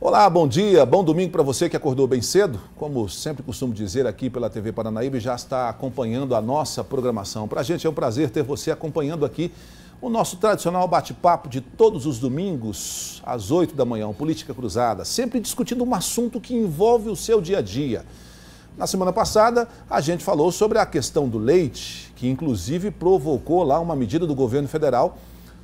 Olá, bom dia, bom domingo para você que acordou bem cedo. Como sempre costumo dizer aqui pela TV Paranaíba, já está acompanhando a nossa programação. Para a gente é um prazer ter você acompanhando aqui o nosso tradicional bate-papo de todos os domingos, às 8 da manhã, Política Cruzada, sempre discutindo um assunto que envolve o seu dia a dia. Na semana passada, a gente falou sobre a questão do leite, que inclusive provocou lá uma medida do governo federal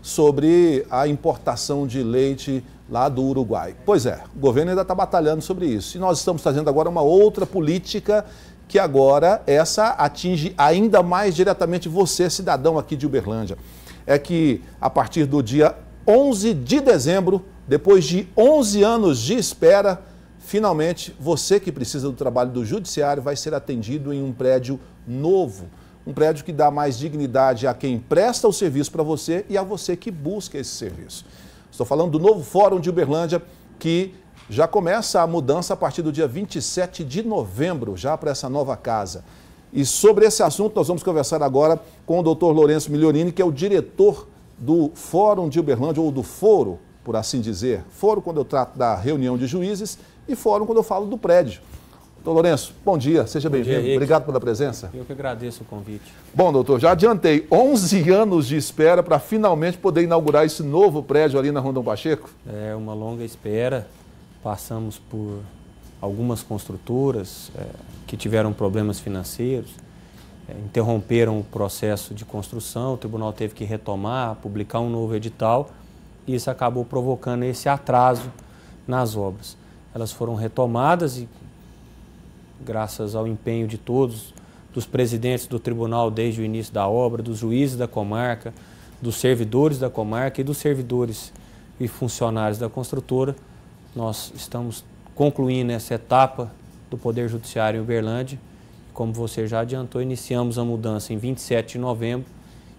sobre a importação de leite lá do Uruguai. Pois é, o governo ainda está batalhando sobre isso. E nós estamos trazendo agora uma outra política que agora essa atinge ainda mais diretamente você, cidadão aqui de Uberlândia. É que a partir do dia 11 de dezembro, depois de 11 anos de espera, finalmente você que precisa do trabalho do judiciário vai ser atendido em um prédio novo. Um prédio que dá mais dignidade a quem presta o serviço para você e a você que busca esse serviço. Estou falando do novo Fórum de Uberlândia, que já começa a mudança a partir do dia 27 de novembro, já para essa nova casa. E sobre esse assunto nós vamos conversar agora com o Dr. Lourenço Migliorini, que é o diretor do Fórum de Uberlândia, ou do Foro, por assim dizer. Foro quando eu trato da reunião de juízes e Fórum quando eu falo do prédio. Doutor Lourenço, bom dia, seja bem-vindo. Obrigado pela presença. Eu que agradeço o convite. Bom, doutor, já adiantei 11 anos de espera para finalmente poder inaugurar esse novo prédio ali na Rondon Pacheco. É uma longa espera. Passamos por algumas construtoras que tiveram problemas financeiros, interromperam o processo de construção, o tribunal teve que retomar, publicar um novo edital e isso acabou provocando esse atraso nas obras. Elas foram retomadas e graças ao empenho de todos, dos presidentes do tribunal desde o início da obra, dos juízes da comarca, dos servidores da comarca e dos servidores e funcionários da construtora, nós estamos concluindo essa etapa do Poder Judiciário em Uberlândia. Como você já adiantou, iniciamos a mudança em 27 de novembro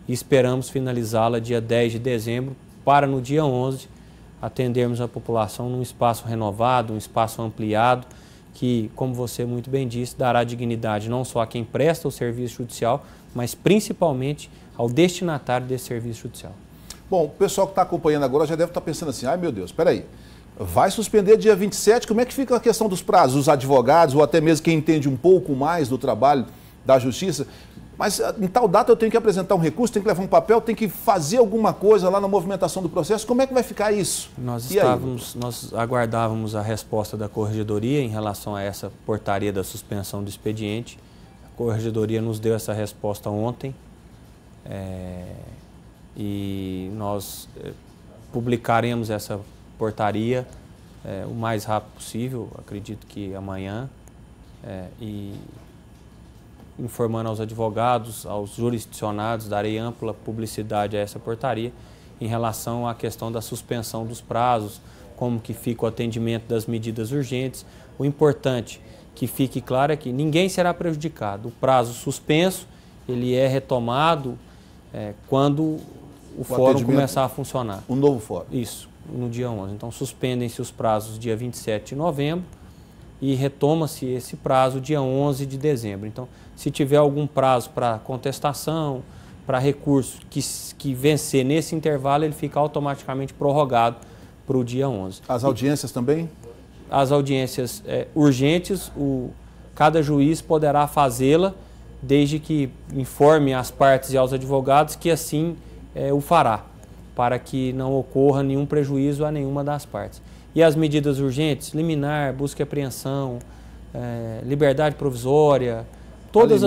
e esperamos finalizá-la dia 10 de dezembro para no dia 11 atendermos a população num espaço renovado, um espaço ampliado, que, como você muito bem disse, dará dignidade não só a quem presta o serviço judicial, mas principalmente ao destinatário desse serviço judicial. Bom, o pessoal que está acompanhando agora já deve estar pensando assim, ai meu Deus, espera aí, vai suspender dia 27, como é que fica a questão dos prazos? Os advogados ou até mesmo quem entende um pouco mais do trabalho da justiça, mas em tal data eu tenho que apresentar um recurso, tenho que levar um papel, tenho que fazer alguma coisa lá na movimentação do processo, como é que vai ficar isso? Nós aguardávamos a resposta da Corregedoria em relação a essa portaria da suspensão do expediente. A Corregedoria nos deu essa resposta ontem e nós publicaremos essa portaria o mais rápido possível, acredito que amanhã, e informando aos advogados, aos jurisdicionados, darei ampla publicidade a essa portaria em relação à questão da suspensão dos prazos, como que fica o atendimento das medidas urgentes. O importante que fique claro é que ninguém será prejudicado. O prazo suspenso, ele é retomado quando o fórum começar a funcionar. Um novo fórum. Isso, no dia 11. Então, suspendem-se os prazos dia 27 de novembro e retoma-se esse prazo dia 11 de dezembro. Então, se tiver algum prazo para contestação, para recurso que vencer nesse intervalo, ele fica automaticamente prorrogado para o dia 11. As audiências também? As audiências urgentes, cada juiz poderá fazê-la desde que informe às partes e aos advogados que assim o fará, para que não ocorra nenhum prejuízo a nenhuma das partes. E as medidas urgentes, liminar, busca e apreensão, liberdade provisória, todas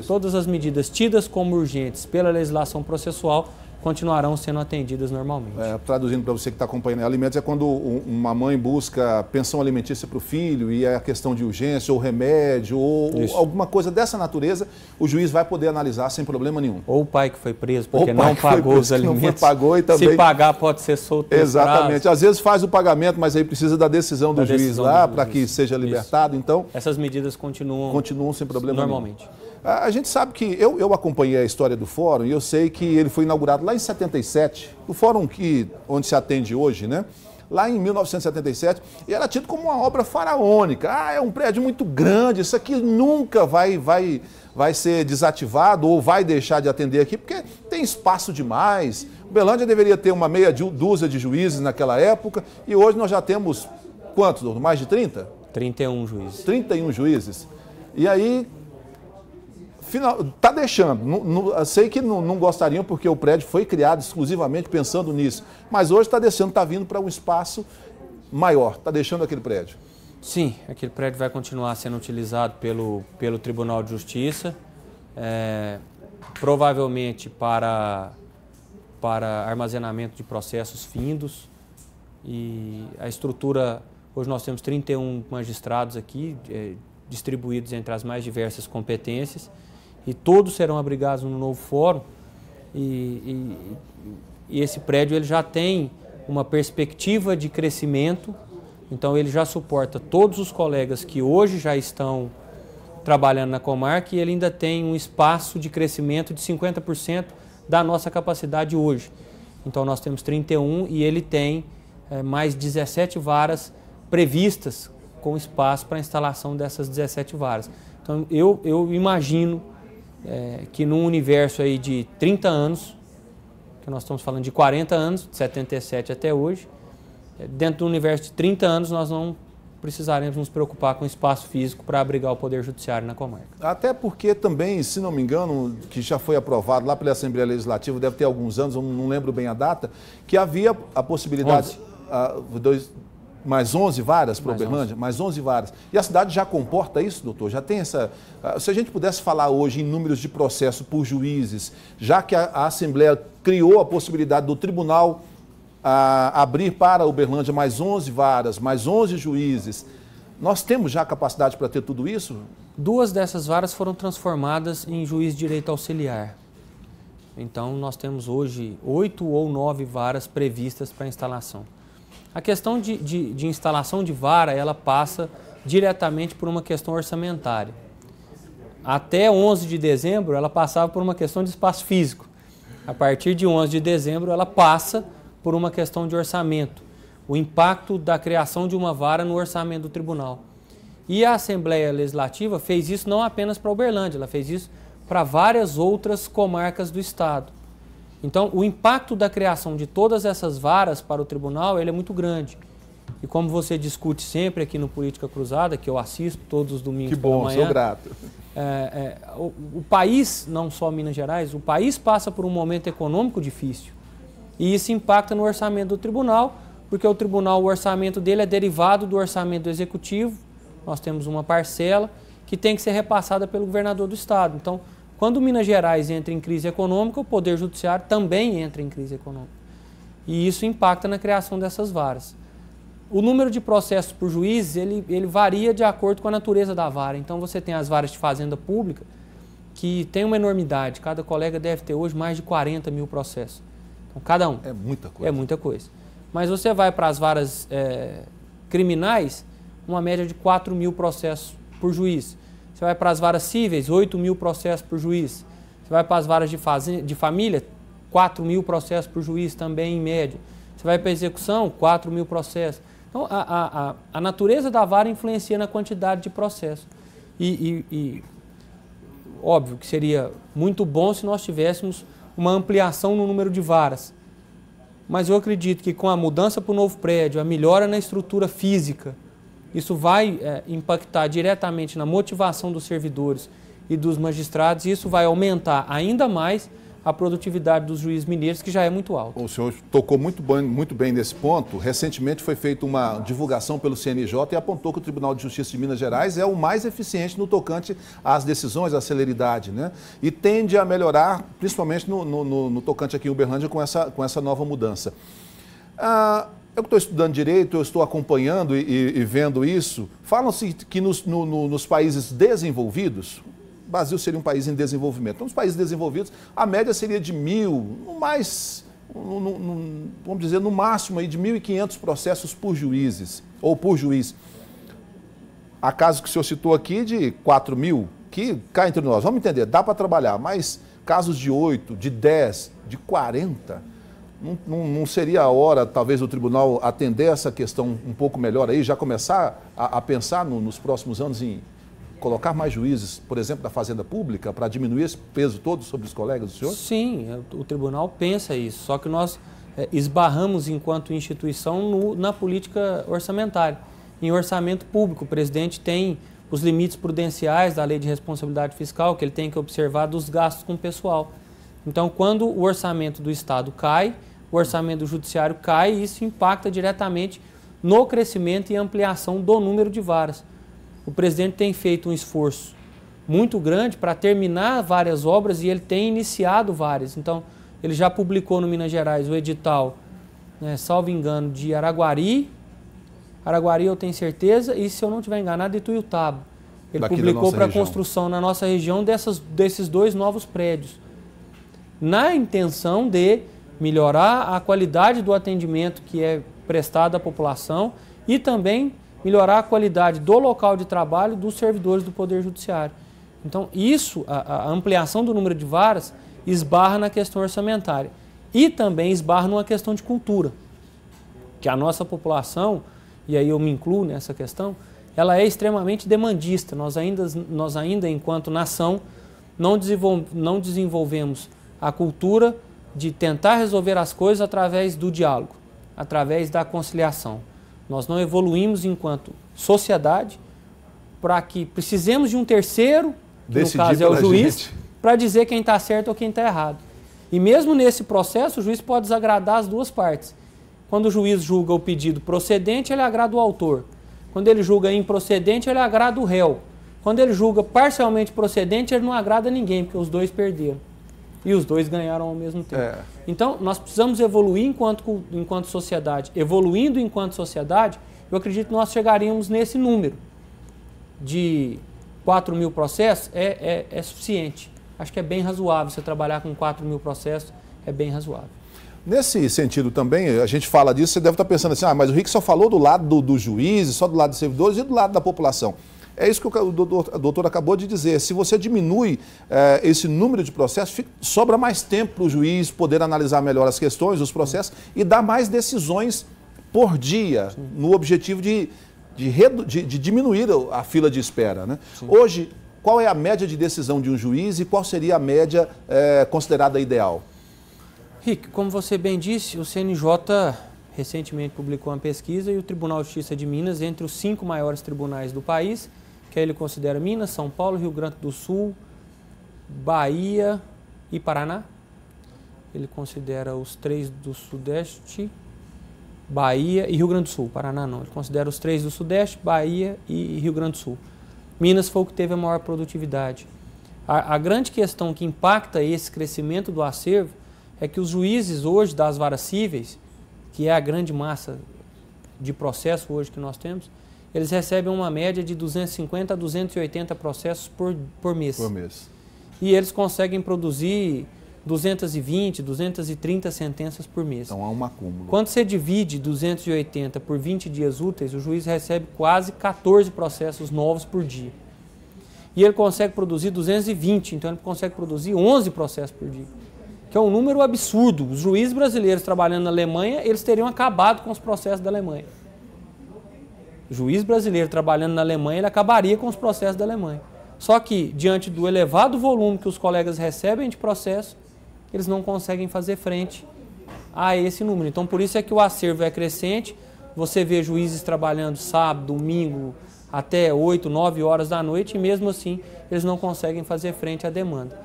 todas as medidas tidas como urgentes pela legislação processual continuarão sendo atendidas normalmente. Traduzindo para você que está acompanhando, alimentos é quando uma mãe busca pensão alimentícia para o filho e é a questão de urgência ou remédio ou alguma coisa dessa natureza, o juiz vai poder analisar sem problema nenhum. Ou o pai que foi preso porque não pagou os alimentos. Não pagou e também... Se pagar pode ser solto. Exatamente. Às vezes faz o pagamento, mas aí precisa da decisão do juiz lá para que seja libertado. Então, essas medidas continuam sem problema normalmente. Nenhum. A gente sabe que eu acompanhei a história do fórum e eu sei que ele foi inaugurado lá em 77, o fórum onde se atende hoje, né? Lá em 1977, e era tido como uma obra faraônica. É um prédio muito grande, isso aqui nunca vai ser desativado ou vai deixar de atender aqui, porque tem espaço demais. Uberlândia deveria ter uma meia dúzia de juízes naquela época e hoje nós já temos quantos, doutor? Mais de 30? 31 juízes. 31 juízes. E aí, está deixando. Sei que não gostariam porque o prédio foi criado exclusivamente pensando nisso, mas hoje está deixando, está vindo para um espaço maior, está deixando aquele prédio. Sim, aquele prédio vai continuar sendo utilizado pelo Tribunal de Justiça, provavelmente para armazenamento de processos findos. E a estrutura, hoje nós temos 31 magistrados aqui, distribuídos entre as mais diversas competências, e todos serão abrigados no novo fórum. E esse prédio ele já tem uma perspectiva de crescimento, então ele já suporta todos os colegas que hoje já estão trabalhando na comarca, e ele ainda tem um espaço de crescimento de 50% da nossa capacidade hoje. Então nós temos 31 e ele tem mais 17 varas previstas com espaço para a instalação dessas 17 varas. Então eu imagino que num universo aí de 30 anos, que nós estamos falando de 40 anos, de 77 até hoje, dentro do universo de 30 anos nós não precisaremos nos preocupar com espaço físico para abrigar o Poder Judiciário na comarca. Até porque também, se não me engano, que já foi aprovado lá pela Assembleia Legislativa, deve ter alguns anos, eu não lembro bem a data, que havia a possibilidade... Mais 11 varas para Uberlândia? Mais 11 varas. E a cidade já comporta isso, doutor? Já tem essa... Se a gente pudesse falar hoje em números de processo por juízes, já que a Assembleia criou a possibilidade do tribunal abrir para Uberlândia mais 11 varas, mais 11 juízes, nós temos já capacidade para ter tudo isso? 2 dessas varas foram transformadas em juiz de direito auxiliar. Então, nós temos hoje 8 ou 9 varas previstas para instalação. A questão de instalação de vara, ela passa diretamente por uma questão orçamentária. Até 11 de dezembro, ela passava por uma questão de espaço físico. A partir de 11 de dezembro, ela passa por uma questão de orçamento. O impacto da criação de uma vara no orçamento do tribunal. E a Assembleia Legislativa fez isso não apenas para Uberlândia, ela fez isso para várias outras comarcas do Estado. Então, o impacto da criação de todas essas varas para o tribunal, ele é muito grande. E como você discute sempre aqui no Política Cruzada, que eu assisto todos os domingos pela manhã... Que bom, sou grato. O país, não só Minas Gerais, o país passa por um momento econômico difícil. E isso impacta no orçamento do tribunal, porque o tribunal, o orçamento dele é derivado do orçamento do executivo. Nós temos uma parcela que tem que ser repassada pelo governador do estado. Então, quando Minas Gerais entra em crise econômica, o Poder Judiciário também entra em crise econômica. E isso impacta na criação dessas varas. O número de processos por juízes, ele varia de acordo com a natureza da vara. Então, você tem as varas de fazenda pública, que tem uma enormidade. Cada colega deve ter hoje mais de 40 mil processos. Então, cada um. É muita coisa. É muita coisa. Mas você vai para as varas criminais, uma média de 4 mil processos por juiz. Você vai para as varas cíveis, 8 mil processos por juiz. Você vai para as varas de família, 4 mil processos por juiz também em média. Você vai para a execução, 4 mil processos. Então, a natureza da vara influencia na quantidade de processos. E óbvio que seria muito bom se nós tivéssemos uma ampliação no número de varas. Mas eu acredito que com a mudança para o novo prédio, a melhora na estrutura física, isso vai impactar diretamente na motivação dos servidores e dos magistrados, e isso vai aumentar ainda mais a produtividade dos juízes mineiros, que já é muito alta. O senhor tocou muito bem nesse ponto. Recentemente foi feita uma divulgação pelo CNJ e apontou que o Tribunal de Justiça de Minas Gerais é o mais eficiente no tocante às decisões, à celeridade, né? E tende a melhorar, principalmente no tocante aqui em Uberlândia, com essa nova mudança. Eu estou estudando direito, eu estou acompanhando e vendo isso. Falam-se que nos países desenvolvidos, o Brasil seria um país em desenvolvimento. Então, nos países desenvolvidos, a média seria de 1.000, vamos dizer, no máximo aí de 1.500 processos por juízes, ou por juiz. Há casos que o senhor citou aqui de 4 mil, que cá entre nós, vamos entender, dá para trabalhar, mas casos de 8, de 10, de 40, não seria a hora, talvez, do tribunal atender essa questão um pouco melhor aí, já começar a pensar nos próximos anos em colocar mais juízes, por exemplo, da Fazenda Pública, para diminuir esse peso todo sobre os colegas do senhor? Sim, o tribunal pensa isso, só que nós esbarramos, enquanto instituição, na política orçamentária. em orçamento público. O presidente tem os limites prudenciais da Lei de Responsabilidade Fiscal, que ele tem que observar dos gastos com o pessoal. Então, quando o orçamento do Estado cai, o orçamento do Judiciário cai, e isso impacta diretamente no crescimento e ampliação do número de varas. O presidente tem feito um esforço muito grande para terminar várias obras e ele tem iniciado várias. Então, ele já publicou no Minas Gerais o edital, né, salvo engano, de Araguari eu tenho certeza, e se eu não estiver enganado, de Ituiutaba. Ele publicou para construção na nossa região desses 2 novos prédios, na intenção de melhorar a qualidade do atendimento que é prestado à população e também melhorar a qualidade do local de trabalho dos servidores do Poder Judiciário. Então, isso, a ampliação do número de varas, esbarra na questão orçamentária e também esbarra numa questão de cultura, que a nossa população, e aí eu me incluo nessa questão, ela é extremamente demandista. Nós ainda enquanto nação, não desenvolvemos a cultura de tentar resolver as coisas através do diálogo, através da conciliação. Nós não evoluímos enquanto sociedade para que precisemos de um terceiro, que no caso é o juiz, para dizer quem está certo ou quem está errado. E mesmo nesse processo, o juiz pode desagradar as duas partes. Quando o juiz julga o pedido procedente, ele agrada o autor. Quando ele julga improcedente, ele agrada o réu. Quando ele julga parcialmente procedente, ele não agrada ninguém, porque os dois perderam. E os dois ganharam ao mesmo tempo. Então, nós precisamos evoluir enquanto sociedade. Evoluindo enquanto sociedade, eu acredito que nós chegaríamos nesse número de 4.000 processos, é suficiente. Acho que é bem razoável você trabalhar com 4.000 processos, é bem razoável. Nesse sentido também, a gente fala disso, você deve estar pensando assim, mas o Rick só falou do lado do juiz, só do lado dos servidores e do lado da população. É isso que o doutor acabou de dizer. Se você diminui esse número de processos, sobra mais tempo para o juiz poder analisar melhor as questões, os processos e dar mais decisões por dia, no objetivo de diminuir a fila de espera, né? Hoje, qual é a média de decisão de um juiz e qual seria a média considerada ideal? Rick, como você bem disse, o CNJ recentemente publicou uma pesquisa e o Tribunal de Justiça de Minas, entre os 5 maiores tribunais do país, que ele considera Minas, São Paulo, Rio Grande do Sul, Bahia e Paraná. Ele considera os 3 do Sudeste, Bahia e Rio Grande do Sul. Paraná não, ele considera os 3 do Sudeste, Bahia e Rio Grande do Sul. Minas foi o que teve a maior produtividade. A grande questão que impacta esse crescimento do acervo é que os juízes hoje das varas cíveis, que é a grande massa de processo hoje que nós temos, eles recebem uma média de 250 a 280 processos por mês. Por mês. E eles conseguem produzir 220, 230 sentenças por mês. Então há um acúmulo. Quando você divide 280 por 20 dias úteis, o juiz recebe quase 14 processos novos por dia. E ele consegue produzir 220, então ele consegue produzir 11 processos por dia, que é um número absurdo. Os juízes brasileiros trabalhando na Alemanha, eles teriam acabado com os processos da Alemanha. O juiz brasileiro trabalhando na Alemanha, ele acabaria com os processos da Alemanha. Só que, diante do elevado volume que os colegas recebem de processo, eles não conseguem fazer frente a esse número. Então, por isso é que o acervo é crescente. Você vê juízes trabalhando sábado, domingo, até 8, 9 horas da noite, e mesmo assim, eles não conseguem fazer frente à demanda.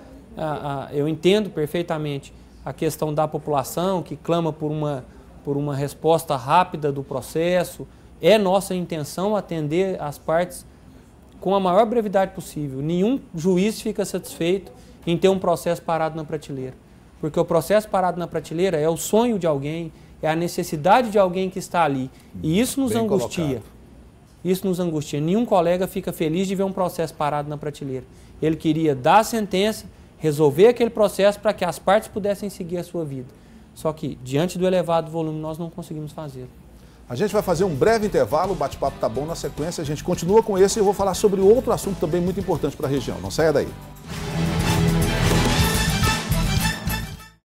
Eu entendo perfeitamente a questão da população que clama por uma resposta rápida do processo. É nossa intenção atender as partes com a maior brevidade possível. Nenhum juiz fica satisfeito em ter um processo parado na prateleira, porque o processo parado na prateleira é o sonho de alguém, é a necessidade de alguém que está ali. E isso nos angustia. Colocado. Isso nos angustia. Nenhum colega fica feliz de ver um processo parado na prateleira. Ele queria dar a sentença, resolver aquele processo para que as partes pudessem seguir a sua vida. Só que, diante do elevado volume, nós não conseguimos fazer. A gente vai fazer um breve intervalo, o bate-papo tá bom, na sequência a gente continua com esse e eu vou falar sobre outro assunto também muito importante para a região. Não saia daí.